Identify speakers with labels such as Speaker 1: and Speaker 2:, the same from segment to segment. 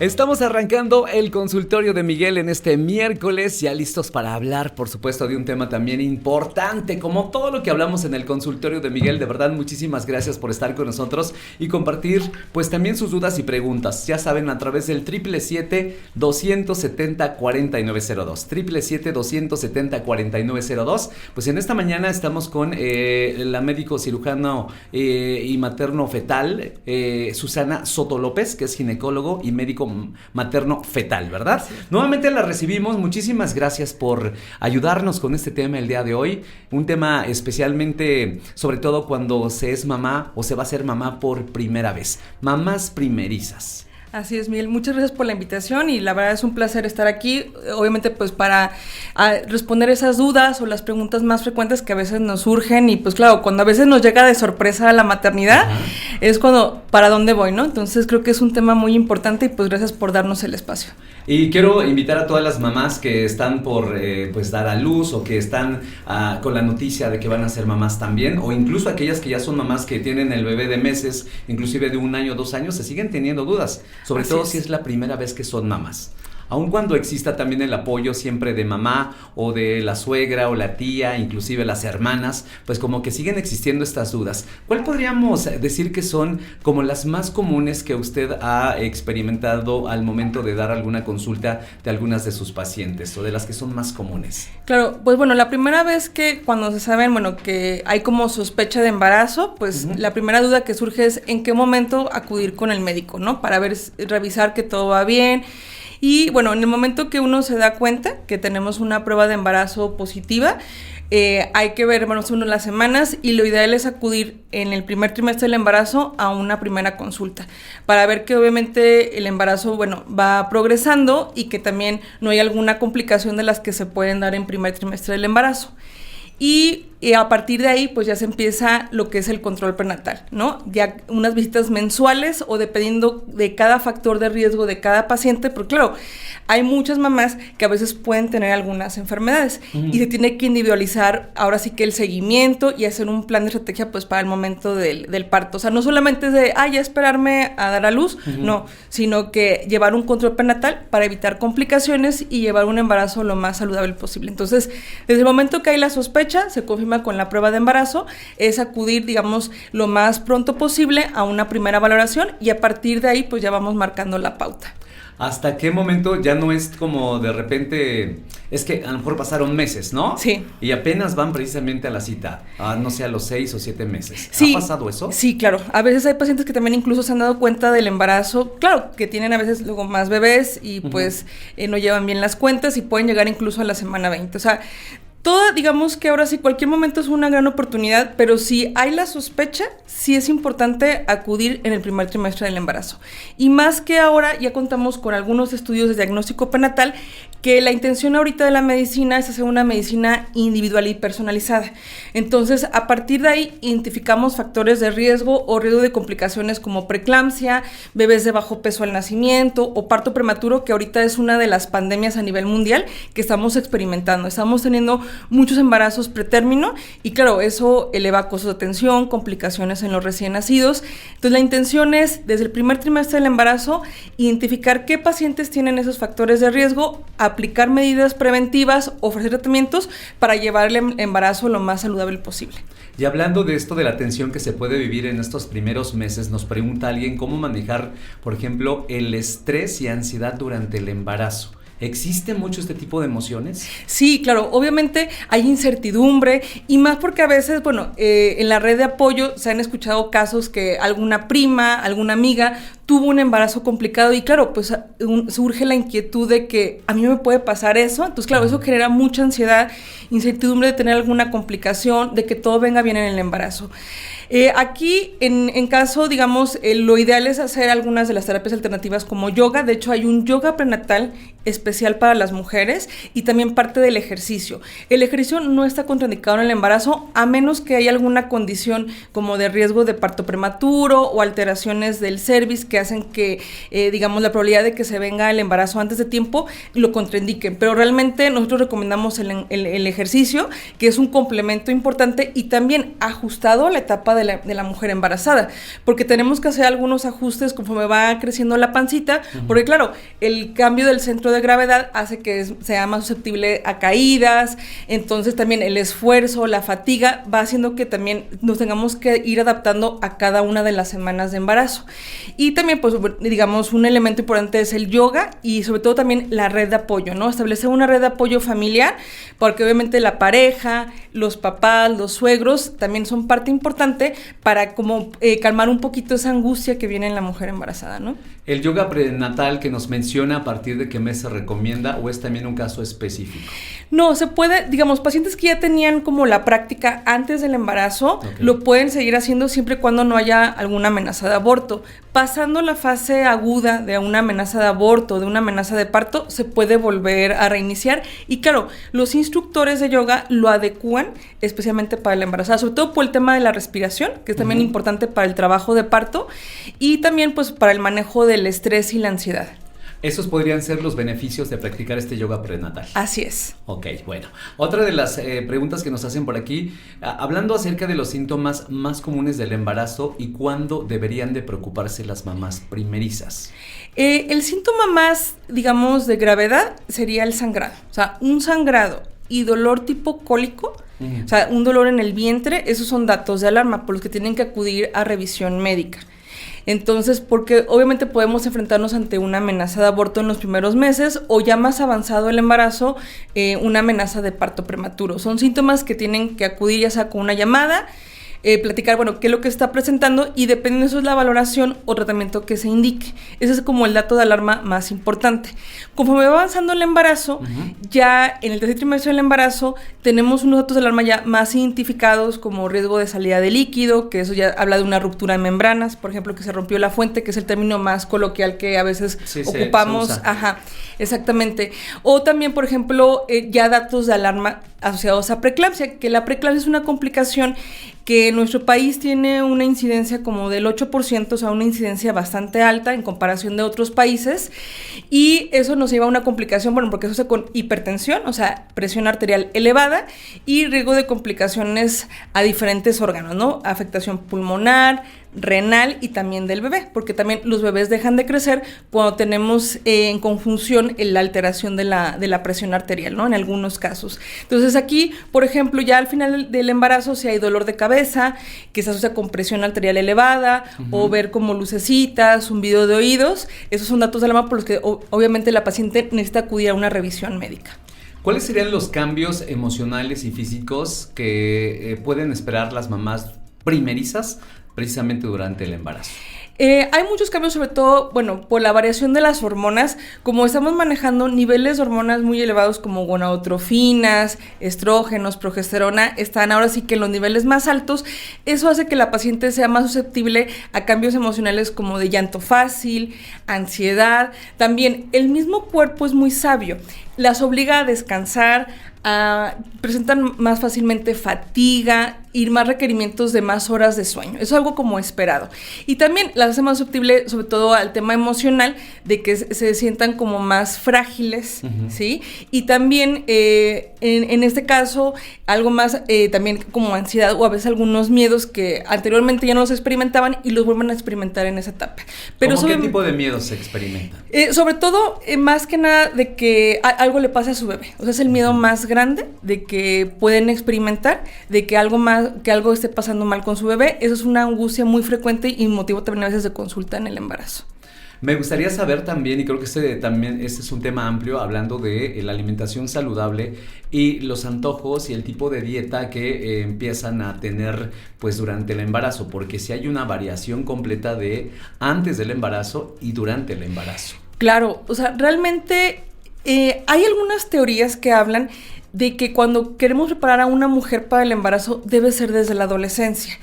Speaker 1: Estamos arrancando el consultorio de Miguel en este miércoles, ya listos para hablar, por supuesto, de un tema también importante, como todo lo que hablamos en el consultorio de Miguel. De verdad, muchísimas gracias por estar con nosotros y compartir, pues, también sus dudas y preguntas. Ya saben, a través del 777-270-4902, 777-270-4902. Pues en esta mañana estamos con la médico cirujano y materno fetal, Susana Soto López, que es ginecólogo y médico materno fetal, ¿verdad? Sí. Nuevamente la recibimos, muchísimas gracias por ayudarnos con este tema el día de hoy, un tema especialmente, sobre todo cuando se es mamá o se va a ser mamá por primera vez, mamás primerizas.
Speaker 2: Así es, Miguel, muchas gracias por la invitación y la verdad es un placer estar aquí, obviamente pues para responder esas dudas o las preguntas más frecuentes que a veces nos surgen y pues claro, cuando a veces nos llega de sorpresa la maternidad, es cuando, ¿para dónde voy, no? Entonces creo que es un tema muy importante y pues gracias por darnos el espacio.
Speaker 1: Y quiero invitar a todas las mamás que están por pues dar a luz o que están con la noticia de que van a ser mamás también, o incluso aquellas que ya son mamás que tienen el bebé de meses, inclusive de 1 año, 2 años, se siguen teniendo dudas, sobre todo si es la primera vez que son mamás. Aun cuando exista también el apoyo siempre de mamá o de la suegra o la tía, inclusive las hermanas, pues como que siguen existiendo estas dudas. ¿Cuál podríamos decir que son como las más comunes que usted ha experimentado al momento de dar alguna consulta de algunas de sus pacientes o de las que son más comunes?
Speaker 2: Claro, pues bueno, la primera vez que cuando se saben, bueno, que hay como sospecha de embarazo, pues la primera duda que surge es en qué momento acudir con el médico, ¿no? Para revisar que todo va bien. Y bueno, en el momento que uno se da cuenta que tenemos una prueba de embarazo positiva, hay que ver más o menos las semanas y lo ideal es acudir en el primer trimestre del embarazo a una primera consulta para ver que obviamente el embarazo, bueno, va progresando y que también no hay alguna complicación de las que se pueden dar en primer trimestre del embarazo. Y a partir de ahí, pues ya se empieza lo que es el control prenatal, ¿no? Ya unas visitas mensuales o dependiendo de cada factor de riesgo de cada paciente, porque claro, hay muchas mamás que a veces pueden tener algunas enfermedades y se tiene que individualizar ahora sí que el seguimiento y hacer un plan de estrategia pues para el momento del parto. O sea, no solamente es de, ya esperarme a dar a luz, no, sino que llevar un control prenatal para evitar complicaciones y llevar un embarazo lo más saludable posible. Entonces, desde el momento que hay la sospecha, se confirma con la prueba de embarazo, es acudir, digamos, lo más pronto posible a una primera valoración y a partir de ahí, pues ya vamos marcando la pauta.
Speaker 1: ¿Hasta qué momento ya no es como de repente, es que a lo mejor pasaron meses, ¿no?
Speaker 2: Sí.
Speaker 1: Y apenas van precisamente a la cita, no sé, a los 6 o 7 meses.
Speaker 2: Sí,
Speaker 1: ¿Ha pasado eso?
Speaker 2: Sí, claro. A veces hay pacientes que también incluso se han dado cuenta del embarazo, claro, que tienen a veces luego más bebés y pues no llevan bien las cuentas y pueden llegar incluso a la semana 20. O sea, toda, digamos que ahora sí, cualquier momento es una gran oportunidad, pero si hay la sospecha, sí es importante acudir en el primer trimestre del embarazo. Y más que ahora ya contamos con algunos estudios de diagnóstico prenatal que la intención ahorita de la medicina es hacer una medicina individual y personalizada. Entonces, a partir de ahí, identificamos factores de riesgo o riesgo de complicaciones como preeclampsia, bebés de bajo peso al nacimiento o parto prematuro, que ahorita es una de las pandemias a nivel mundial que estamos experimentando. Estamos teniendo muchos embarazos pretérmino y claro, eso eleva costos de atención, complicaciones en los recién nacidos. Entonces, la intención es, desde el primer trimestre del embarazo, identificar qué pacientes tienen esos factores de riesgo, aplicar medidas preventivas, ofrecer tratamientos para llevar el embarazo lo más saludable posible.
Speaker 1: Y hablando de esto de la tensión que se puede vivir en estos primeros meses, nos pregunta alguien cómo manejar, por ejemplo, el estrés y ansiedad durante el embarazo. ¿Existe mucho este tipo de emociones?
Speaker 2: Sí, claro, obviamente hay incertidumbre y más porque a veces, bueno, en la red de apoyo se han escuchado casos que alguna prima, alguna amiga tuvo un embarazo complicado y claro, pues surge la inquietud de que a mí me puede pasar eso, entonces claro, eso genera mucha ansiedad, incertidumbre de tener alguna complicación, de que todo venga bien en el embarazo. Aquí, en caso, digamos, lo ideal es hacer algunas de las terapias alternativas como yoga. De hecho, hay un yoga prenatal especial para las mujeres y también parte del ejercicio. El ejercicio no está contraindicado en el embarazo a menos que haya alguna condición como de riesgo de parto prematuro o alteraciones del cervix que hacen que, digamos, la probabilidad de que se venga el embarazo antes de tiempo lo contraindiquen. Pero realmente nosotros recomendamos el ejercicio, que es un complemento importante y también ajustado a la etapa de la mujer embarazada, porque tenemos que hacer algunos ajustes conforme va creciendo la pancita, porque claro, el cambio del centro de gravedad hace que sea más susceptible a caídas, entonces también el esfuerzo, la fatiga va haciendo que también nos tengamos que ir adaptando a cada una de las semanas de embarazo. Y también, pues, digamos, un elemento importante es el yoga y sobre todo también la red de apoyo, ¿no? Establecer una red de apoyo familiar, porque obviamente la pareja, los papás, los suegros también son parte importante para como calmar un poquito esa angustia que viene en la mujer embarazada, ¿no?
Speaker 1: ¿El yoga prenatal que nos menciona a partir de qué mes se recomienda o es también un caso específico?
Speaker 2: No, se puede, digamos, pacientes que ya tenían como la práctica antes del embarazo, lo pueden seguir haciendo siempre y cuando no haya alguna amenaza de aborto. Pasando la fase aguda de una amenaza de aborto, de una amenaza de parto, se puede volver a reiniciar. Y claro, los instructores de yoga lo adecúan especialmente para la embarazada, sobre todo por el tema de la respiración, que es también importante para el trabajo de parto, y también pues para el manejo del estrés y la ansiedad.
Speaker 1: Esos podrían ser los beneficios de practicar este yoga prenatal.
Speaker 2: Así es.
Speaker 1: Ok, bueno. Otra de las preguntas que nos hacen por aquí, hablando acerca de los síntomas más comunes del embarazo y cuándo deberían de preocuparse las mamás primerizas.
Speaker 2: El síntoma más, digamos, de gravedad sería el sangrado. O sea, un sangrado y dolor tipo cólico, o sea, un dolor en el vientre, esos son datos de alarma por los que tienen que acudir a revisión médica. Entonces, porque obviamente podemos enfrentarnos ante una amenaza de aborto en los primeros meses o ya más avanzado el embarazo, una amenaza de parto prematuro. Son síntomas que tienen que acudir ya sea con una llamada, platicar, bueno, qué es lo que está presentando y dependiendo de eso es la valoración o tratamiento que se indique. Ese es como el dato de alarma más importante. Conforme va avanzando el embarazo, ya en el tercer trimestre del embarazo tenemos unos datos de alarma ya más identificados como riesgo de salida de líquido, que eso ya habla de una ruptura de membranas, por ejemplo, que se rompió la fuente, que es el término más coloquial que a veces ocupamos. Se usa. Exactamente. O también, por ejemplo, ya datos de alarma asociados a preeclampsia, que la preeclampsia es una complicación que en nuestro país tiene una incidencia como del 8%, o sea, una incidencia bastante alta en comparación de otros países, y eso nos lleva a una complicación, bueno, porque eso se con hipertensión, o sea, presión arterial elevada, y riesgo de complicaciones a diferentes órganos, ¿no? Afectación pulmonar, renal y también del bebé, porque también los bebés dejan de crecer cuando tenemos en conjunción la alteración de la presión arterial, ¿no? En algunos casos. Entonces aquí, por ejemplo, ya al final del embarazo, si hay dolor de cabeza, que se asocia con presión arterial elevada, o ver como lucecitas, zumbido de oídos, esos son datos de alarma por los que obviamente la paciente necesita acudir a una revisión médica.
Speaker 1: ¿Cuáles serían los cambios emocionales y físicos que pueden esperar las mamás primerizas precisamente durante el embarazo?
Speaker 2: Hay muchos cambios, sobre todo, bueno, por la variación de las hormonas, como estamos manejando niveles de hormonas muy elevados como gonadotrofinas, estrógenos, progesterona, están ahora sí que en los niveles más altos. Eso hace que la paciente sea más susceptible a cambios emocionales como de llanto fácil, ansiedad. También el mismo cuerpo es muy sabio, las obliga a descansar, presentan más fácilmente fatiga y más requerimientos de más horas de sueño. Eso es algo como esperado. Y también las hace más susceptibles, sobre todo al tema emocional, de que se sientan como más frágiles, ¿sí? Y también, en este caso, algo más también como ansiedad o a veces algunos miedos que anteriormente ya no los experimentaban y los vuelven a experimentar en esa etapa. Pero
Speaker 1: ¿Cómo qué tipo de miedos se experimentan?
Speaker 2: Sobre todo, más que nada, de que algo le pase a su bebé. O sea, es el miedo más grande de que pueden experimentar, de que algo esté pasando mal con su bebé. Eso es una angustia muy frecuente y motivo también a veces de consulta en el embarazo.
Speaker 1: Me gustaría saber también, y creo que este es un tema amplio, hablando de la alimentación saludable y los antojos y el tipo de dieta que empiezan a tener pues durante el embarazo, porque si hay una variación completa de antes del embarazo y durante el embarazo.
Speaker 2: Claro, o sea, realmente hay algunas teorías que hablan de que cuando queremos preparar a una mujer para el embarazo debe ser desde la adolescencia.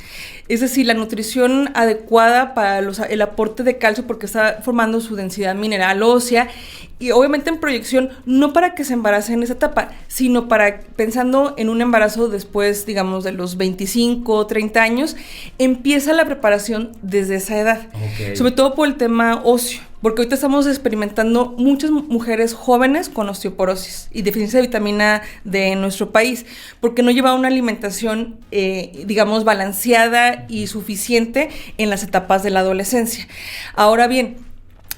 Speaker 2: Es decir, la nutrición adecuada para el aporte de calcio porque está formando su densidad mineral ósea y obviamente en proyección no para que se embarace en esa etapa, sino para pensando en un embarazo después, digamos, de los 25 o 30 años, empieza la preparación desde esa edad. Okay. Sobre todo por el tema óseo. porque ahorita estamos experimentando muchas mujeres jóvenes con osteoporosis y deficiencia de vitamina D en nuestro país, porque no lleva una alimentación, digamos, balanceada y suficiente en las etapas de la adolescencia. Ahora bien,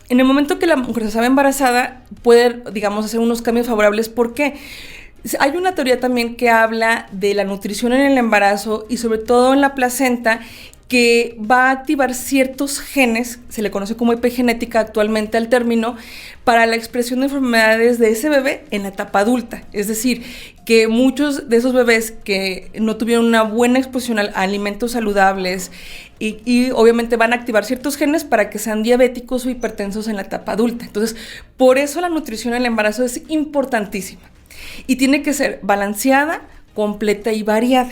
Speaker 2: en el momento que la mujer se sabe embarazada, puede, digamos, hacer unos cambios favorables. ¿Por qué? Hay una teoría también que habla de la nutrición en el embarazo y sobre todo en la placenta, que va a activar ciertos genes, se le conoce como epigenética actualmente al término, para la expresión de enfermedades de ese bebé en la etapa adulta. Es decir, que muchos de esos bebés que no tuvieron una buena exposición a alimentos saludables y obviamente van a activar ciertos genes para que sean diabéticos o hipertensos en la etapa adulta. Entonces, por eso la nutrición en el embarazo es importantísima y tiene que ser balanceada, completa y variada.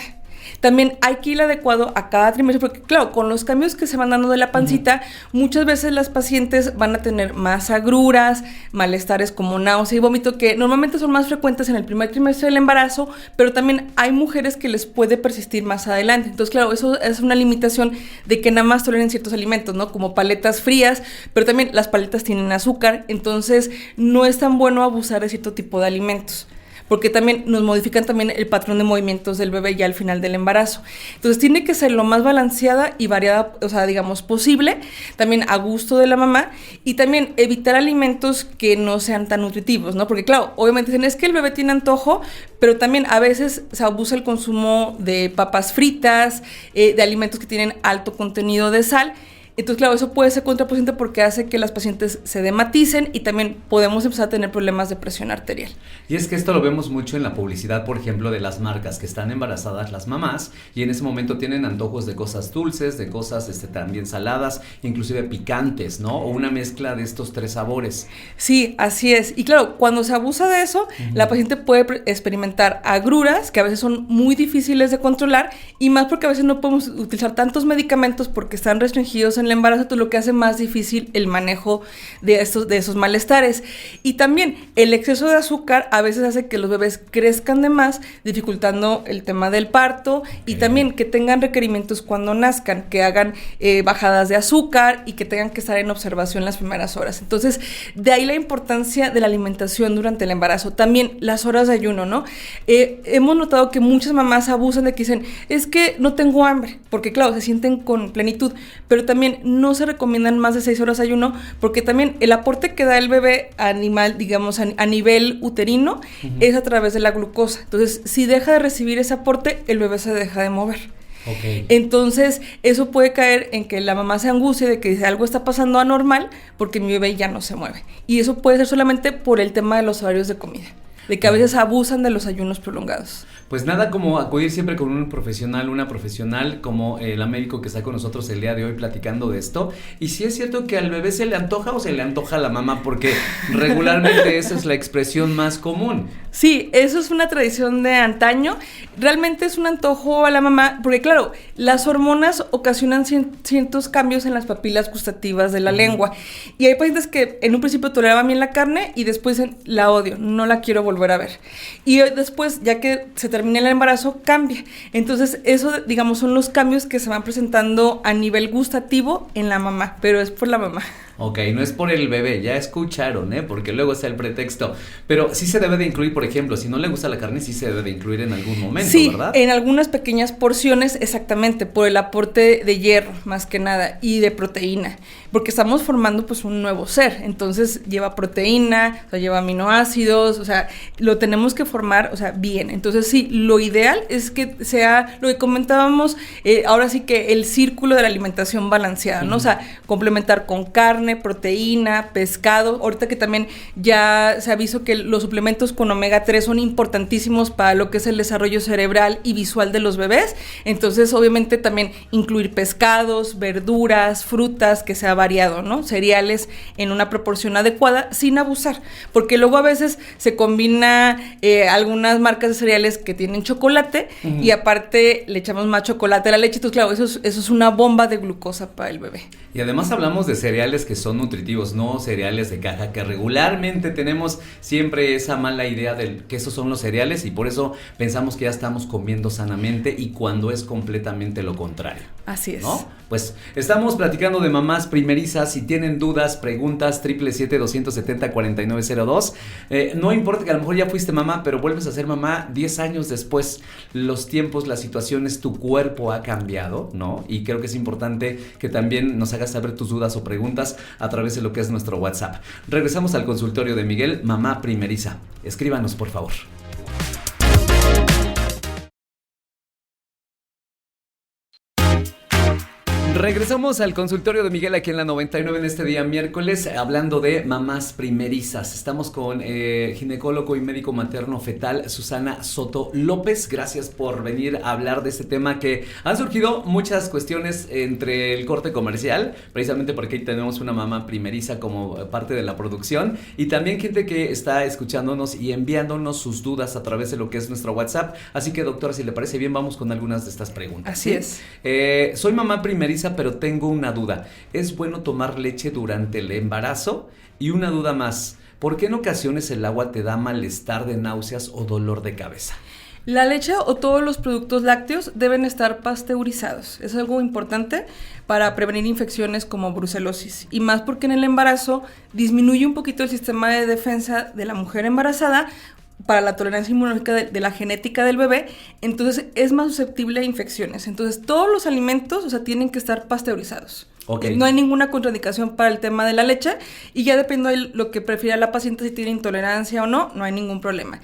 Speaker 2: También hay que ir adecuado a cada trimestre, porque claro, con los cambios que se van dando de la pancita, muchas veces las pacientes van a tener más agruras, malestares como náusea y vómito, que normalmente son más frecuentes en el primer trimestre del embarazo, pero también hay mujeres que les puede persistir más adelante. Entonces, claro, eso es una limitación de que nada más toleren ciertos alimentos, ¿no? Como paletas frías, pero también las paletas tienen azúcar, entonces no es tan bueno abusar de cierto tipo de alimentos, porque también nos modifican también el patrón de movimientos del bebé ya al final del embarazo. Entonces tiene que ser lo más balanceada y variada, o sea, digamos, posible, también a gusto de la mamá, y también evitar alimentos que no sean tan nutritivos, ¿no? Porque claro, obviamente dicen, es que el bebé tiene antojo, pero también a veces se abusa el consumo de papas fritas, de alimentos que tienen alto contenido de sal. Entonces, claro, eso puede ser contraproducente porque hace que las pacientes se dematicen y también podemos empezar a tener problemas de presión arterial.
Speaker 1: Y es que esto lo vemos mucho en la publicidad, por ejemplo, de las marcas que están embarazadas las mamás y en ese momento tienen antojos de cosas dulces, de cosas también saladas, inclusive picantes, ¿no? O una mezcla de estos 3 sabores.
Speaker 2: Sí, así es. Y claro, cuando se abusa de eso, la paciente puede experimentar agruras que a veces son muy difíciles de controlar y más porque a veces no podemos utilizar tantos medicamentos porque están restringidos en el embarazo, esto es lo que hace más difícil el manejo de esos malestares. Y también el exceso de azúcar a veces hace que los bebés crezcan de más, dificultando el tema del parto y también que tengan requerimientos cuando nazcan, que hagan bajadas de azúcar y que tengan que estar en observación las primeras horas. Entonces, de ahí la importancia de la alimentación durante el embarazo. También las horas de ayuno, ¿no? Hemos notado que muchas mamás abusan de que dicen, es que no tengo hambre, porque claro, se sienten con plenitud, pero también no se recomiendan más de 6 horas de ayuno, porque también el aporte que da el bebé animal, digamos, a nivel uterino, es a través de la glucosa. Entonces, si deja de recibir ese aporte, el bebé se deja de mover. Okay. Entonces, eso puede caer en que la mamá se angustie de que algo está pasando anormal porque mi bebé ya no se mueve. Y eso puede ser solamente por el tema de los horarios de comida, de que a veces abusan de los ayunos prolongados.
Speaker 1: Pues nada como acudir siempre con un profesional, una profesional como la médico que está con nosotros el día de hoy platicando de esto. Y si es cierto que al bebé se le antoja o se le antoja a la mamá, porque regularmente esa es la expresión más común.
Speaker 2: Sí, eso es una tradición de antaño. Realmente es un antojo a la mamá, porque claro, las hormonas ocasionan ciertos cambios en las papilas gustativas de la lengua. Y hay pacientes que en un principio toleraban bien la carne y después dicen, la odio, no la quiero volver a ver. Y después, ya que se termina el embarazo, cambia. Entonces, eso, digamos, son los cambios que se van presentando a nivel gustativo en la mamá, pero es por la mamá.
Speaker 1: Ok, no es por el bebé, ya escucharon, porque luego está el pretexto. Pero sí se debe de incluir, por ejemplo, si no le gusta la carne, sí se debe de incluir en algún momento,
Speaker 2: sí,
Speaker 1: ¿verdad?
Speaker 2: Sí, en algunas pequeñas porciones, exactamente, por el aporte de hierro, más que nada, y de proteína, porque estamos formando pues un nuevo ser, entonces lleva proteína, o sea, lleva aminoácidos, o sea, lo tenemos que formar, o sea, bien. Entonces sí, lo ideal es que sea lo que comentábamos, ahora sí que el círculo de la alimentación balanceada, ¿no? O sea, complementar con carne, proteína, pescado. Ahorita que también ya se ha visto que los suplementos con omega 3 son importantísimos para lo que es el desarrollo cerebral y visual de los bebés. Entonces, obviamente también incluir pescados, verduras, frutas, que sea variado, ¿no? Cereales en una proporción adecuada, sin abusar, porque luego a veces se combina algunas marcas de cereales que tienen chocolate y aparte le echamos más chocolate a la leche. Entonces, claro, eso es una bomba de glucosa para el bebé.
Speaker 1: Y además hablamos de cereales que son nutritivos, no cereales de caja, que regularmente tenemos siempre esa mala idea de que esos son los cereales y por eso pensamos que ya estamos comiendo sanamente y cuando es completamente lo contrario.
Speaker 2: Así es.
Speaker 1: ¿No? Pues estamos platicando de mamás primerizas. Si tienen dudas, preguntas, 777-270-4902. No importa que a lo mejor ya fuiste mamá, pero vuelves a ser mamá 10 años después. Los tiempos, las situaciones, tu cuerpo ha cambiado, ¿no? Y creo que es importante que también nos hagas saber tus dudas o preguntas a través de lo que es nuestro WhatsApp. Regresamos al consultorio de Miguel, mamá primeriza. Escríbanos, por favor. Regresamos al consultorio de Miguel aquí en la 99 en este día miércoles, hablando de mamás primerizas. Estamos con ginecólogo y médico materno fetal Susana Soto López. Gracias por venir a hablar de este tema, que han surgido muchas cuestiones entre el corte comercial, precisamente porque ahí tenemos una mamá primeriza como parte de la producción, y también gente que está escuchándonos y enviándonos sus dudas a través de lo que es nuestro WhatsApp. Así que, doctora, si le parece bien, vamos con algunas de estas preguntas.
Speaker 2: Así
Speaker 1: ¿sí?
Speaker 2: es.
Speaker 1: Soy mamá primeriza, pero tengo una duda. ¿Es bueno tomar leche durante el embarazo? Y una duda más. ¿Por qué en ocasiones el agua te da malestar de náuseas o dolor de cabeza?
Speaker 2: La leche o todos los productos lácteos deben estar pasteurizados. Es algo importante para prevenir infecciones como brucelosis. Y más porque en el embarazo disminuye un poquito el sistema de defensa de la mujer embarazada para la tolerancia inmunológica de la genética del bebé, entonces es más susceptible a infecciones. Entonces todos los alimentos, tienen que estar pasteurizados.
Speaker 1: Okay.
Speaker 2: No hay ninguna contraindicación para el tema de la leche, y ya depende de lo que prefiera la paciente, si tiene intolerancia o no, no hay ningún problema.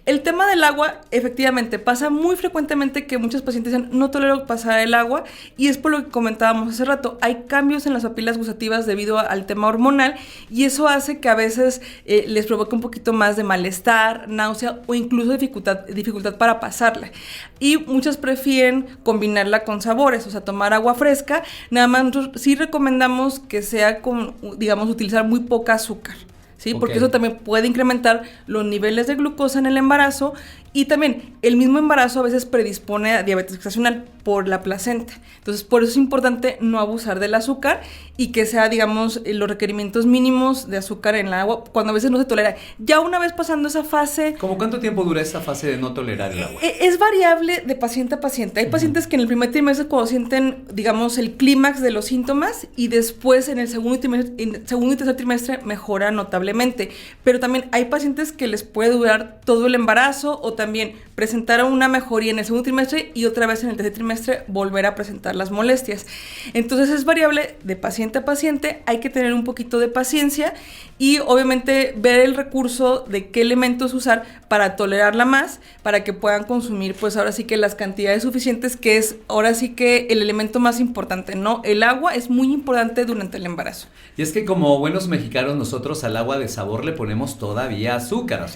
Speaker 2: El tema del agua, efectivamente, pasa muy frecuentemente que muchos pacientes dicen, no tolero pasar el agua, y es por lo que comentábamos hace rato. Hay cambios en las papilas gustativas debido al tema hormonal, y eso hace que a veces les provoque un poquito más de malestar, náusea o incluso dificultad para pasarla. Y muchas prefieren combinarla con sabores, tomar agua fresca. Nada más nosotros sí recomendamos que sea utilizar muy poca azúcar. ¿Sí?
Speaker 1: Okay.
Speaker 2: Porque eso también puede incrementar los niveles de glucosa en el embarazo, y también el mismo embarazo a veces predispone a diabetes gestacional por la placenta. Entonces, por eso es importante no abusar del azúcar y que sea, los requerimientos mínimos de azúcar en el agua cuando a veces no se tolera. Ya una vez pasando esa fase...
Speaker 1: ¿Cómo cuánto tiempo dura esa fase de no tolerar el agua?
Speaker 2: Es variable de paciente a paciente. Hay pacientes que en el primer trimestre, cuando sienten, el clímax de los síntomas, y después en el segundo y tercer trimestre mejora notablemente. Pero también hay pacientes que les puede durar todo el embarazo, o también presentar una mejoría en el segundo trimestre y otra vez en el tercer trimestre volver a presentar las molestias. Entonces es variable de paciente a paciente, hay que tener un poquito de paciencia y obviamente ver el recurso de qué elementos usar para tolerarla más, para que puedan consumir pues ahora sí que las cantidades suficientes, que es ahora sí que el elemento más importante, ¿no? El agua es muy importante durante el embarazo.
Speaker 1: Y es que como buenos mexicanos nosotros al agua de sabor le ponemos todavía azúcar,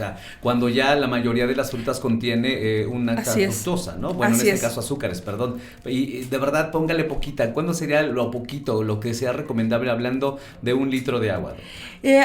Speaker 1: cuando ya la mayoría de las frutas contiene una fructosa, ¿no? Bueno,
Speaker 2: Así
Speaker 1: en este caso azúcares, perdón. Y de verdad póngale poquita. ¿Cuándo sería lo poquito, lo que sea recomendable hablando de 1 litro de agua?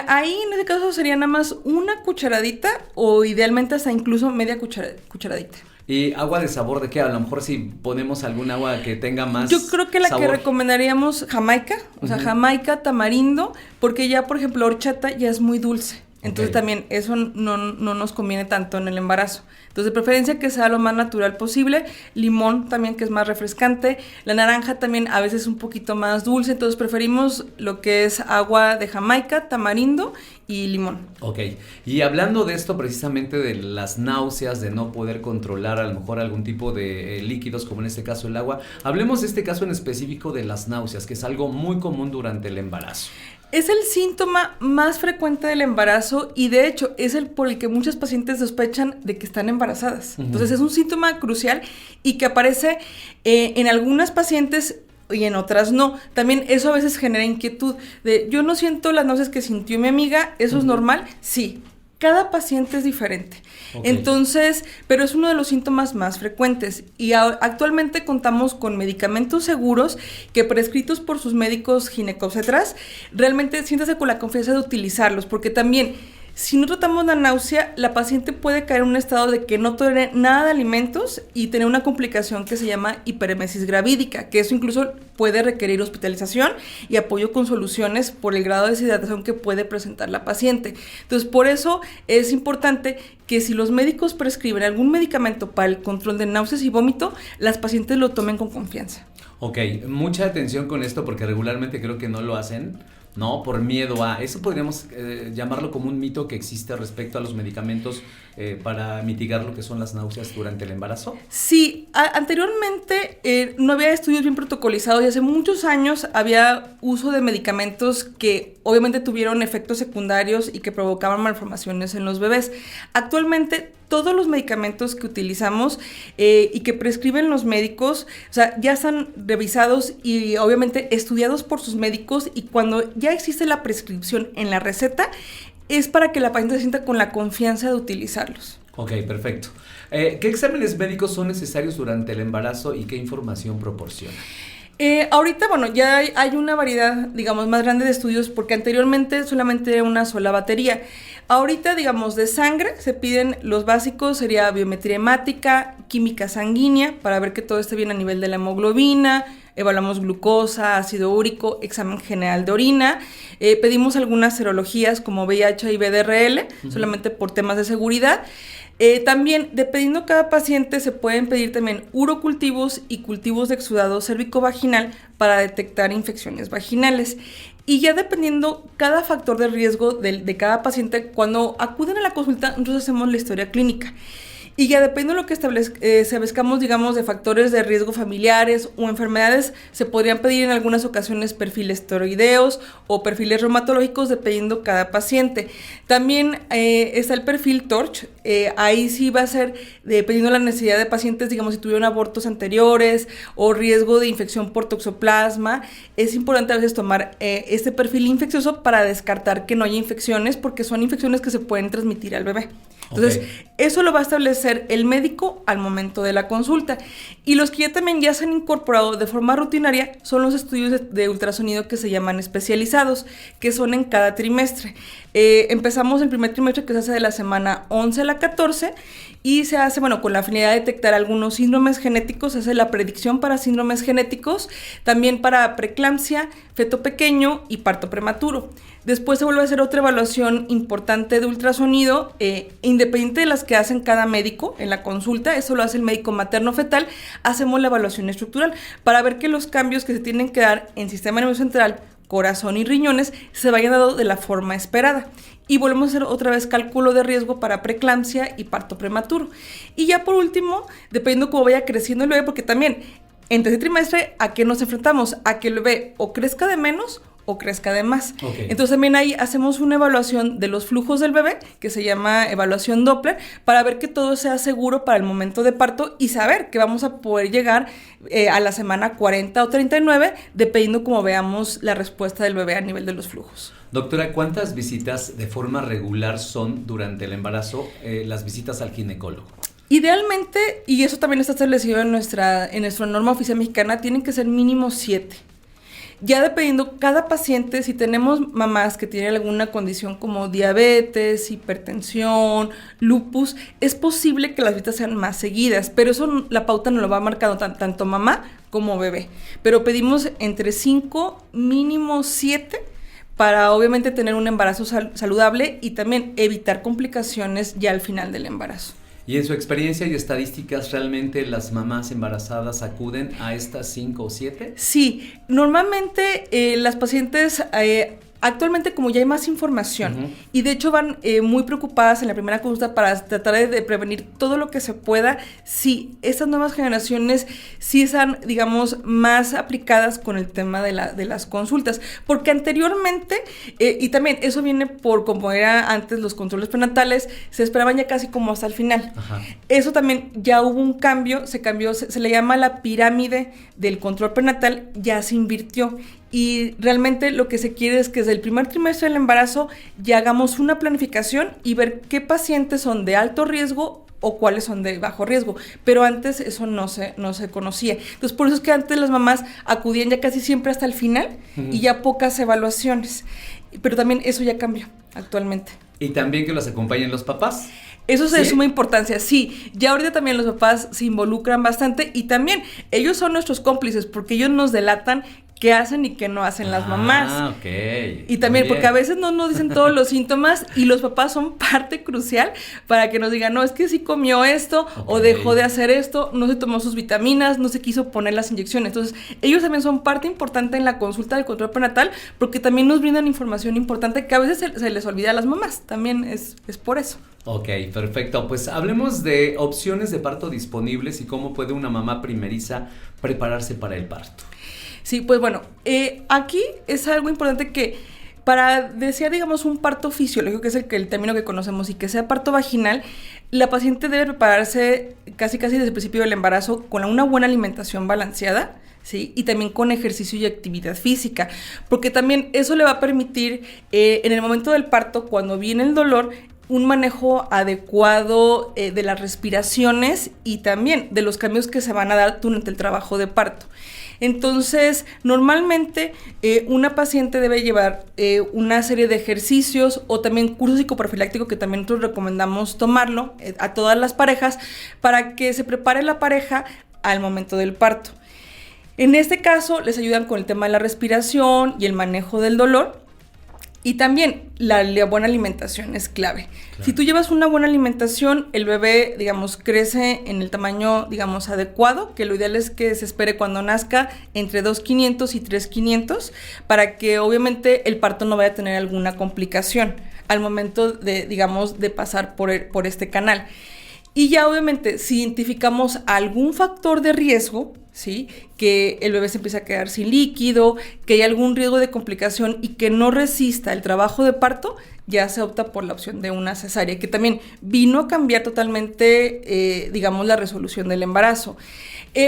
Speaker 2: Ahí en este caso sería nada más una cucharadita, o idealmente hasta incluso media cucharadita.
Speaker 1: ¿Y agua de sabor de qué? A lo mejor si ponemos algún agua que tenga más
Speaker 2: Yo creo que la
Speaker 1: sabor.
Speaker 2: que recomendaríamos Jamaica, Jamaica, tamarindo, porque ya por ejemplo horchata ya es muy dulce. Entonces también eso no nos conviene tanto en el embarazo. Entonces de preferencia que sea lo más natural posible. Limón también, que es más refrescante. La naranja también a veces es un poquito más dulce. Entonces preferimos lo que es agua de Jamaica, tamarindo y limón.
Speaker 1: Ok, y hablando de esto precisamente de las náuseas, de no poder controlar a lo mejor algún tipo de líquidos, como en este caso el agua, hablemos de este caso en específico de las náuseas, que es algo muy común durante el embarazo.
Speaker 2: Es el síntoma más frecuente del embarazo, y de hecho es el por el que muchas pacientes sospechan de que están embarazadas. Entonces es un síntoma crucial y que aparece en algunas pacientes y en otras no. También eso a veces genera inquietud de, yo no siento las náuseas que sintió mi amiga, ¿eso es normal? Sí. Cada paciente es diferente. Entonces, pero es uno de los síntomas más frecuentes, y actualmente contamos con medicamentos seguros que, prescritos por sus médicos ginecobstetras, realmente siéntase con la confianza de utilizarlos, porque también si no tratamos la náusea, la paciente puede caer en un estado de que no tolere nada de alimentos y tener una complicación que se llama hiperemesis gravídica, que eso incluso puede requerir hospitalización y apoyo con soluciones por el grado de deshidratación que puede presentar la paciente. Entonces, por eso es importante que si los médicos prescriben algún medicamento para el control de náuseas y vómito, las pacientes lo tomen con confianza.
Speaker 1: Ok, mucha atención con esto porque regularmente creo que no lo hacen, ¿no? Por miedo a... Eso podríamos llamarlo como un mito que existe respecto a los medicamentos para mitigar lo que son las náuseas durante el embarazo.
Speaker 2: Sí, anteriormente no había estudios bien protocolizados y hace muchos años había uso de medicamentos que obviamente tuvieron efectos secundarios y que provocaban malformaciones en los bebés. Actualmente todos los medicamentos que utilizamos y que prescriben los médicos, o sea, ya están revisados y obviamente estudiados por sus médicos, y cuando ya existe la prescripción en la receta, es para que la paciente se sienta con la confianza de utilizarlos.
Speaker 1: Ok, perfecto. ¿Qué exámenes médicos son necesarios durante el embarazo y qué información proporciona?
Speaker 2: Ahorita, bueno, ya hay una variedad, digamos, más grande de estudios, porque anteriormente solamente era una sola batería. Ahorita, digamos, de sangre se piden los básicos, sería biometría hemática, química sanguínea, para ver que todo esté bien a nivel de la hemoglobina, evaluamos glucosa, ácido úrico, examen general de orina, pedimos algunas serologías como VIH y VDRL, solamente por temas de seguridad. También, dependiendo cada paciente, se pueden pedir también urocultivos y cultivos de exudado cérvico-vaginal para detectar infecciones vaginales. Y ya dependiendo cada factor de riesgo de cada paciente, cuando acuden a la consulta, nosotros hacemos la historia clínica. Y ya dependiendo de lo que establezcamos, digamos, de factores de riesgo familiares o enfermedades, se podrían pedir en algunas ocasiones perfiles tiroideos o perfiles reumatológicos, dependiendo cada paciente. También está el perfil TORCH, ahí sí va a ser dependiendo de la necesidad de pacientes, digamos, si tuvieron abortos anteriores o riesgo de infección por toxoplasma. Es importante a veces tomar este perfil infeccioso para descartar que no haya infecciones, porque son infecciones que se pueden transmitir al bebé. Entonces, eso lo va a establecer el médico al momento de la consulta. Y los que ya se han incorporado de forma rutinaria son los estudios de ultrasonido que se llaman especializados, que son en cada trimestre. Empezamos el primer trimestre, que se hace de la semana 11 a la 14, y se hace, bueno, con la finalidad de detectar algunos síndromes genéticos, se hace la predicción para síndromes genéticos, también para preeclampsia, feto pequeño y parto prematuro. Después se vuelve a hacer otra evaluación importante de ultrasonido, independiente de las que hacen cada médico en la consulta. Eso lo hace el médico materno-fetal. Hacemos la evaluación estructural para ver que los cambios que se tienen que dar en sistema nervioso central, corazón y riñones se vayan dando de la forma esperada. Y volvemos a hacer otra vez cálculo de riesgo para preeclampsia y parto prematuro. Y ya por último, dependiendo cómo vaya creciendo el bebé, porque también en tercer trimestre, ¿a qué nos enfrentamos? A que el bebé o crezca de menos o crezca de más. Entonces también ahí hacemos una evaluación de los flujos del bebé, que se llama evaluación Doppler, para ver que todo sea seguro para el momento de parto y saber que vamos a poder llegar a la semana 40 o 39, dependiendo cómo veamos la respuesta del bebé a nivel de los flujos.
Speaker 1: Doctora, ¿cuántas visitas de forma regular son durante el embarazo las visitas al ginecólogo?
Speaker 2: Idealmente, y eso también está establecido en nuestra norma oficial mexicana, tienen que ser mínimo 7. Ya dependiendo cada paciente, si tenemos mamás que tienen alguna condición como diabetes, hipertensión, lupus, es posible que las visitas sean más seguidas, pero eso la pauta nos lo va marcando tanto mamá como bebé. Pero pedimos entre 5, mínimo 7, para obviamente tener un embarazo saludable y también evitar complicaciones ya al final del embarazo.
Speaker 1: Y en su experiencia y estadísticas, ¿realmente las mamás embarazadas acuden a estas 5 o 7?
Speaker 2: Sí, normalmente las pacientes, actualmente como ya hay más información, y de hecho van muy preocupadas en la primera consulta para tratar de prevenir todo lo que se pueda, sí, estas nuevas generaciones sí están, digamos, más aplicadas con el tema de las consultas, porque anteriormente, y también eso viene por como era antes los controles prenatales, se esperaban ya casi como hasta el final. Eso también ya hubo un cambio, se le llama la pirámide del control prenatal, ya se invirtió. Y realmente lo que se quiere es que desde el primer trimestre del embarazo ya hagamos una planificación y ver qué pacientes son de alto riesgo o cuáles son de bajo riesgo. Pero antes eso no se conocía. Entonces por eso es que antes las mamás acudían ya casi siempre hasta el final y ya pocas evaluaciones. Pero también eso ya cambió actualmente.
Speaker 1: ¿Y también que los acompañen los papás?
Speaker 2: Eso es de suma importancia, sí. Ya ahorita también los papás se involucran bastante y también ellos son nuestros cómplices porque ellos nos delatan qué hacen y qué no hacen las mamás.
Speaker 1: Ok.
Speaker 2: Y también, porque a veces no nos dicen todos los síntomas y los papás son parte crucial para que nos digan, no, es que sí comió esto o dejó de hacer esto, no se tomó sus vitaminas, no se quiso poner las inyecciones. Entonces, ellos también son parte importante en la consulta del control prenatal porque también nos brindan información importante que a veces se les olvida a las mamás. También es por eso.
Speaker 1: Ok, perfecto. Pues hablemos de opciones de parto disponibles y cómo puede una mamá primeriza prepararse para el parto.
Speaker 2: Sí, pues bueno, aquí es algo importante que para desear, digamos, un parto fisiológico, que es el término que conocemos, y que sea parto vaginal, la paciente debe prepararse casi desde el principio del embarazo con una buena alimentación balanceada, ¿sí? Y también con ejercicio y actividad física, porque también eso le va a permitir, en el momento del parto, cuando viene el dolor, un manejo adecuado de las respiraciones y también de los cambios que se van a dar durante el trabajo de parto. Entonces, normalmente una paciente debe llevar una serie de ejercicios o también curso psicoprofiláctico que también nosotros recomendamos tomarlo a todas las parejas para que se prepare la pareja al momento del parto. En este caso, les ayudan con el tema de la respiración y el manejo del dolor. Y también la buena alimentación es clave. Claro. Si tú llevas una buena alimentación, el bebé, digamos, crece en el tamaño, digamos, adecuado, que lo ideal es que se espere cuando nazca entre 2,500 y 3,500, para que obviamente el parto no vaya a tener alguna complicación al momento de, digamos, de pasar por este canal. Y ya obviamente si identificamos algún factor de riesgo, ¿sí? Que el bebé se empieza a quedar sin líquido, que hay algún riesgo de complicación y que no resista el trabajo de parto, ya se opta por la opción de una cesárea, que también vino a cambiar totalmente, digamos, la resolución del embarazo.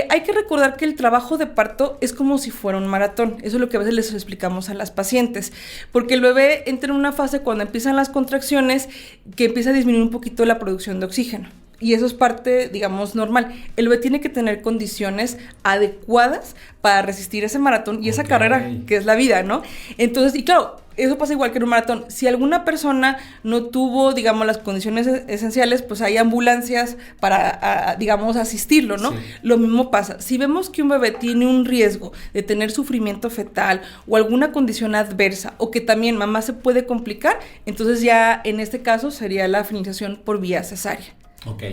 Speaker 2: Hay que recordar que el trabajo de parto es como si fuera un maratón. Eso es lo que a veces les explicamos a las pacientes, porque el bebé entra en una fase cuando empiezan las contracciones que empieza a disminuir un poquito la producción de oxígeno. Y eso es parte, digamos, normal. El bebé tiene que tener condiciones adecuadas para resistir ese maratón y esa carrera que es la vida, ¿no? Entonces, y claro, eso pasa igual que en un maratón. Si alguna persona no tuvo, digamos, las condiciones esenciales, pues hay ambulancias para, digamos, asistirlo, ¿no? Sí. Lo mismo pasa. Si vemos que un bebé tiene un riesgo de tener sufrimiento fetal o alguna condición adversa o que también mamá se puede complicar, entonces ya en este caso sería la finalización por vía cesárea.
Speaker 1: Ok,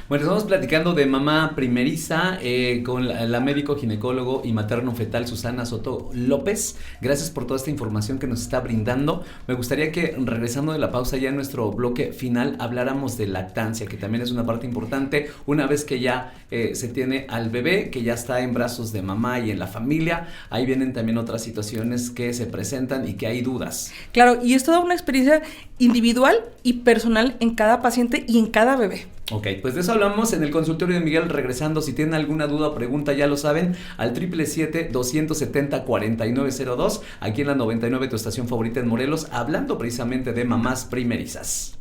Speaker 1: bueno, estamos platicando de mamá primeriza con la médico ginecólogo y materno fetal Susana Soto López. Gracias por toda esta información que nos está brindando. Me gustaría que, regresando de la pausa ya en nuestro bloque final, habláramos de lactancia, que también es una parte importante una vez que ya se tiene al bebé, que ya está en brazos de mamá y en la familia. Ahí vienen también otras situaciones que se presentan y que hay dudas.
Speaker 2: Claro, y es toda una experiencia individual y personal en cada paciente y en cada bebé.
Speaker 1: Ok, pues de eso hablamos en el consultorio de Miguel regresando. Si tienen alguna duda o pregunta, ya lo saben, al 777-270-4902, aquí en la 99, tu estación favorita en Morelos, hablando precisamente de mamás primerizas.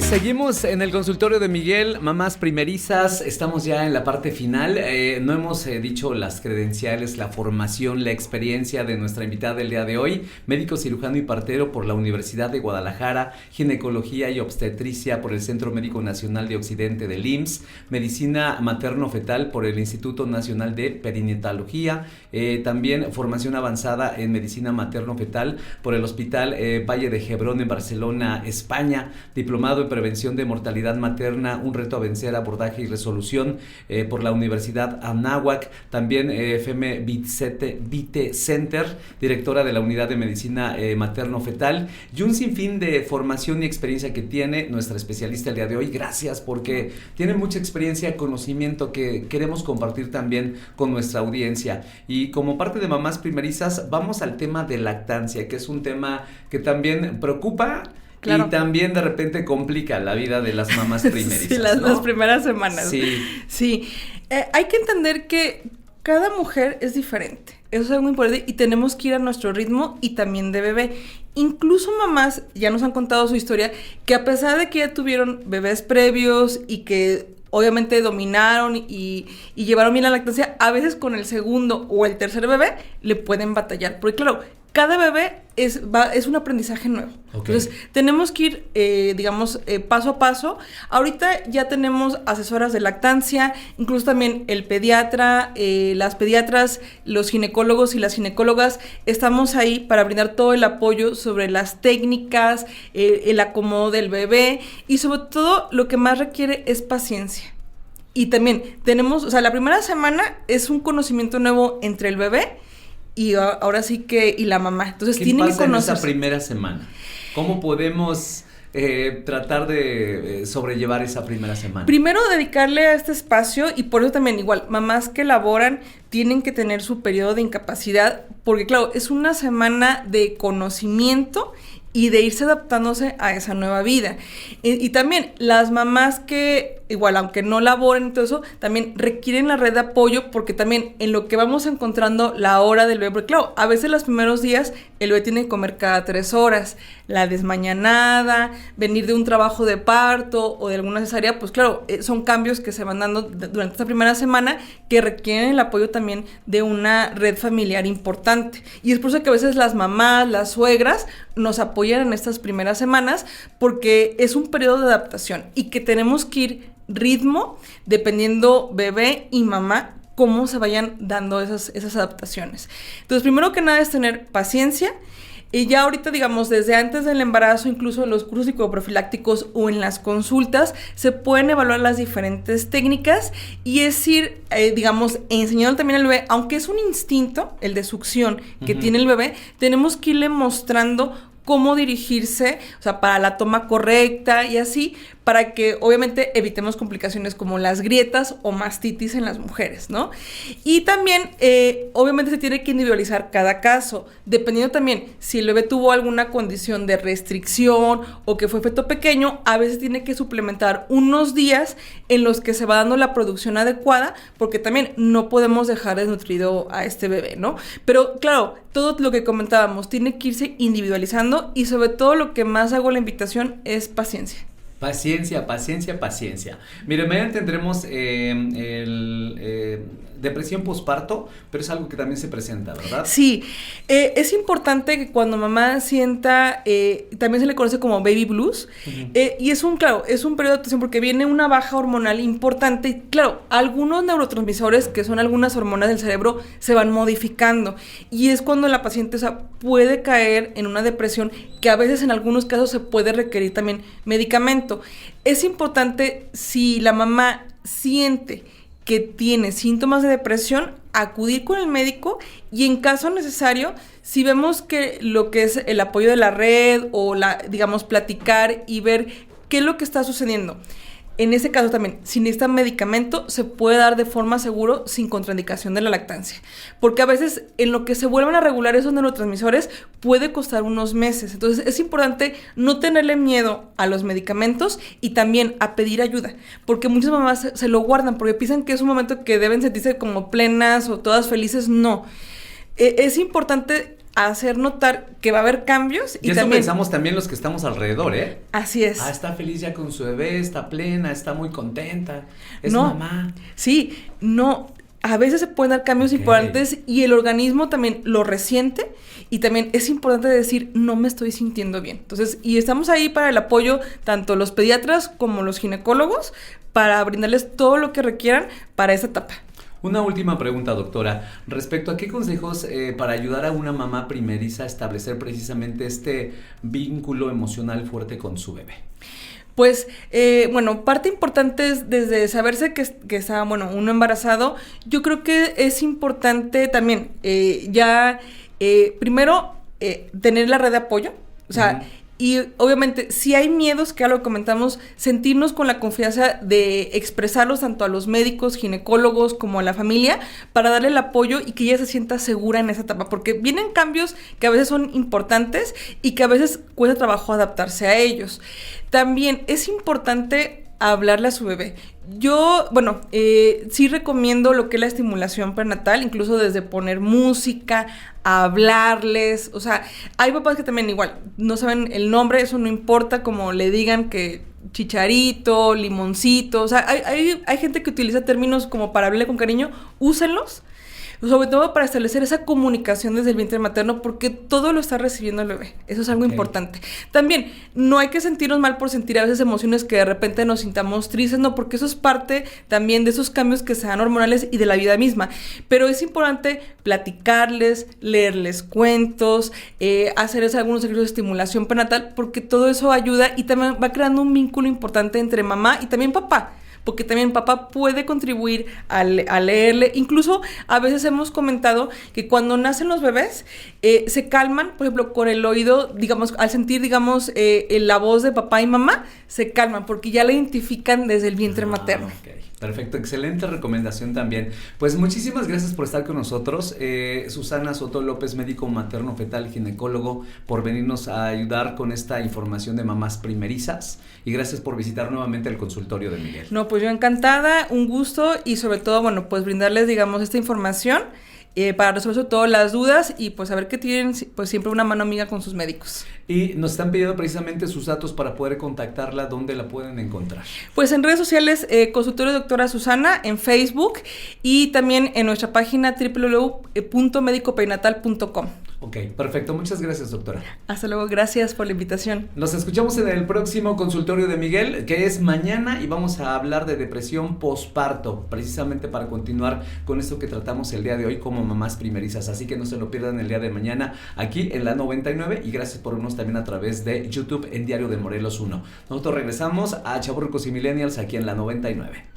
Speaker 1: Seguimos en el consultorio de Miguel, mamás primerizas, estamos ya en la parte final, no hemos dicho las credenciales, la formación, la experiencia de nuestra invitada del día de hoy, médico cirujano y partero por la Universidad de Guadalajara, ginecología y obstetricia por el Centro Médico Nacional de Occidente del IMSS, medicina materno-fetal por el Instituto Nacional de Perinatología, también formación avanzada en medicina materno-fetal por el Hospital Valle de Hebrón en Barcelona, España, diplomado en prevención de mortalidad materna, un reto a vencer, abordaje y resolución por la Universidad Anáhuac, también Feme Vite Center, directora de la Unidad de Medicina Materno-Fetal, y un sinfín de formación y experiencia que tiene nuestra especialista el día de hoy. Gracias, porque tiene mucha experiencia, conocimiento que queremos compartir también con nuestra audiencia. Y como parte de Mamás Primerizas, vamos al tema de lactancia, que es un tema que también preocupa. Claro. Y también de repente complica la vida de las mamás primerizas.
Speaker 2: Sí,
Speaker 1: ¿no?
Speaker 2: las primeras semanas. Sí. Hay que entender que cada mujer es diferente. Eso es algo muy importante y tenemos que ir a nuestro ritmo y también de bebé. Incluso mamás ya nos han contado su historia, que a pesar de que ya tuvieron bebés previos y que obviamente dominaron y llevaron bien la lactancia, a veces con el segundo o el tercer bebé le pueden batallar. Porque claro, cada bebé es un aprendizaje nuevo.
Speaker 1: Okay.
Speaker 2: Entonces, tenemos que ir, paso a paso. Ahorita ya tenemos asesoras de lactancia, incluso también el pediatra, las pediatras, los ginecólogos y las ginecólogas. Estamos ahí para brindar todo el apoyo sobre las técnicas, el acomodo del bebé y sobre todo lo que más requiere es paciencia. Y también tenemos, o sea, la primera semana es un conocimiento nuevo entre el bebé y ahora sí que y la mamá. Entonces tienen que conocer.
Speaker 1: En esa primera semana? ¿Cómo podemos tratar de sobrellevar esa primera semana?
Speaker 2: Primero, dedicarle a este espacio y por eso también igual, mamás que laboran tienen que tener su periodo de incapacidad porque claro, es una semana de conocimiento y de irse adaptándose a esa nueva vida. Y también las mamás que, igual, aunque no laboren y todo eso, también requieren la red de apoyo porque también en lo que vamos encontrando la hora del bebé, porque claro, a veces los primeros días el bebé tiene que comer cada 3 horas, la desmañanada, venir de un trabajo de parto o de alguna cesárea, pues claro, son cambios que se van dando durante esta primera semana que requieren el apoyo también de una red familiar importante. Y es por eso que a veces las mamás, las suegras, nos apoyan en estas primeras semanas porque es un periodo de adaptación y que tenemos que ir ritmo dependiendo bebé y mamá cómo se vayan dando esas adaptaciones. Entonces, primero que nada es tener paciencia y ya ahorita, digamos, desde antes del embarazo, incluso en los cursos psicoprofilácticos o en las consultas, se pueden evaluar las diferentes técnicas y es ir, enseñando también al bebé, aunque es un instinto, el de succión que tiene el bebé, tenemos que irle mostrando cómo dirigirse, o sea, para la toma correcta y así, para que obviamente evitemos complicaciones como las grietas o mastitis en las mujeres, ¿no? Y también, obviamente se tiene que individualizar cada caso, dependiendo también si el bebé tuvo alguna condición de restricción o que fue feto pequeño, a veces tiene que suplementar unos días en los que se va dando la producción adecuada, porque también no podemos dejar desnutrido a este bebé, ¿no? Pero claro, todo lo que comentábamos tiene que irse individualizando y sobre todo lo que más hago la invitación es paciencia.
Speaker 1: Paciencia. Mire, mañana tendremos depresión posparto, pero es algo que también se presenta, ¿verdad?
Speaker 2: Sí, es importante que cuando mamá sienta, también se le conoce como baby blues, y es un periodo de adaptación porque viene una baja hormonal importante y claro, algunos neurotransmisores, que son algunas hormonas del cerebro, se van modificando y es cuando la paciente, o sea, puede caer en una depresión que a veces en algunos casos se puede requerir también medicamento. Es importante, si la mamá siente que tiene síntomas de depresión, acudir con el médico y en caso necesario, si vemos que lo que es el apoyo de la red o platicar y ver qué es lo que está sucediendo. En ese caso también, si necesita medicamento, se puede dar de forma segura sin contraindicación de la lactancia. Porque a veces en lo que se vuelven a regular esos neurotransmisores puede costar unos meses. Entonces es importante no tenerle miedo a los medicamentos y también a pedir ayuda. Porque muchas mamás se lo guardan porque piensan que es un momento que deben sentirse como plenas o todas felices. No. Es importante hacer notar que va a haber cambios.
Speaker 1: Y eso también pensamos también los que estamos alrededor, ¿eh?
Speaker 2: Así es.
Speaker 1: Está feliz ya con su bebé, está plena, está muy contenta, es mamá.
Speaker 2: Sí, no, a veces se pueden dar cambios importantes y el organismo también lo resiente y también es importante decir, no me estoy sintiendo bien. Entonces, y estamos ahí para el apoyo, tanto los pediatras como los ginecólogos, para brindarles todo lo que requieran para esa etapa.
Speaker 1: Una última pregunta, doctora, respecto a qué consejos para ayudar a una mamá primeriza a establecer precisamente este vínculo emocional fuerte con su bebé.
Speaker 2: Pues, parte importante es desde saberse que está, uno embarazado, yo creo que es importante también primero tener la red de apoyo, o sea, y obviamente, si hay miedos, que ya lo comentamos, sentirnos con la confianza de expresarlos tanto a los médicos, ginecólogos, como a la familia, para darle el apoyo y que ella se sienta segura en esa etapa, porque vienen cambios que a veces son importantes y que a veces cuesta trabajo adaptarse a ellos. También es importante hablarle a su bebé. Yo, sí recomiendo lo que es la estimulación prenatal, incluso desde poner música, hablarles, o sea, hay papás que también igual no saben el nombre, eso no importa, como le digan que chicharito, limoncito, o sea, hay gente que utiliza términos como para hablarle con cariño, úsenlos, sobre todo para establecer esa comunicación desde el vientre materno, porque todo lo está recibiendo el bebé. Eso es algo importante. También, no hay que sentirnos mal por sentir a veces emociones que de repente nos sintamos tristes, no, porque eso es parte también de esos cambios que se dan hormonales y de la vida misma. Pero es importante platicarles, leerles cuentos, hacerles algunos ejercicios de estimulación prenatal, porque todo eso ayuda y también va creando un vínculo importante entre mamá y también papá, porque también papá puede contribuir a leerle. Incluso a veces hemos comentado que cuando nacen los bebés se calman, por ejemplo, con el oído, digamos, al sentir, digamos, la voz de papá y mamá, se calman porque ya la identifican desde el vientre materno.
Speaker 1: Okay. Perfecto, excelente recomendación también. Pues muchísimas gracias por estar con nosotros. Susana Soto López, médico materno fetal ginecólogo, por venirnos a ayudar con esta información de mamás primerizas. Y gracias por visitar nuevamente el consultorio de Miguel.
Speaker 2: No, pues yo encantada, un gusto y sobre todo, bueno, pues brindarles, digamos, esta información para resolver todas las dudas y pues saber que tienen pues siempre una mano amiga con sus médicos.
Speaker 1: Y nos están pidiendo precisamente sus datos para poder contactarla. ¿Dónde la pueden encontrar?
Speaker 2: Pues en redes sociales, Consultorio Doctora Susana, en Facebook y también en nuestra página www.medicoperinatal.com.
Speaker 1: Ok, perfecto. Muchas gracias, doctora.
Speaker 2: Hasta luego. Gracias por la invitación.
Speaker 1: Nos escuchamos en el próximo consultorio de Miguel, que es mañana, y vamos a hablar de depresión posparto, precisamente para continuar con esto que tratamos el día de hoy como mamás primerizas. Así que no se lo pierdan el día de mañana aquí en la 99, y gracias por vernos también a través de YouTube en Diario de Morelos 1. Nosotros regresamos a Chavorrucos y Millennials aquí en la 99.